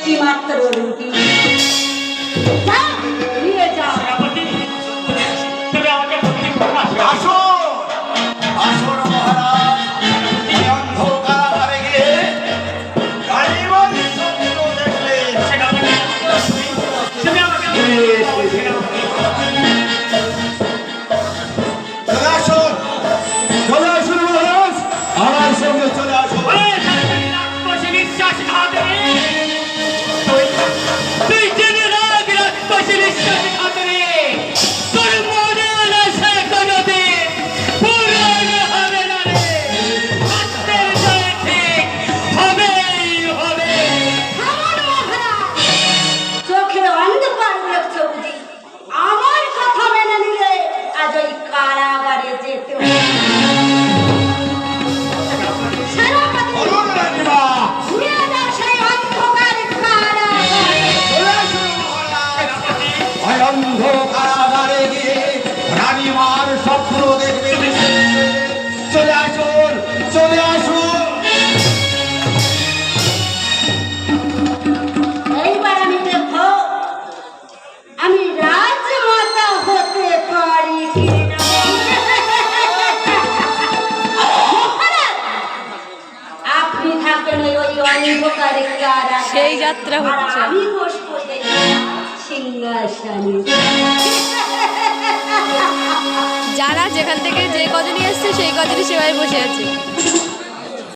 একটি মাত্র রুটি নিয়ে যাও। আসুন মহারাজ, অন্ধকারে গিয়ে রানীমার স্বপ্ন দেখলেন। চলে আসুন, চলে আসুন মহারাজ, আমার সঙ্গে চলে আসুন। চোখে অন্ধকার দেখছো বুঝি? আমার কথা মেনে নিলে আজ ওই কারাগারে যেতে হবে। সেনাপতি, বলুন রানীমা। নিয়ে যাও সেই অন্ধকার কারাগারে। চলে আসুন মহারাজ, ওই অন্ধকারে গিয়ে রানীমার স্বপ্ন দেখবেন। চলে আসুন, চলে আসুন। এইবার আমি দেখো আমি রাজমাতা হতে পারি কিনা। মহারাজ, আপনি থাকেন ওই অন্ধকারে কারাগারে। সেই যাত্রা হচ্ছে। আর আমি বসবো সেই সিংহাসনে। যারা যেখান থেকে যে কজনই এসছে সেই কজনই সেবায় বসে আছে।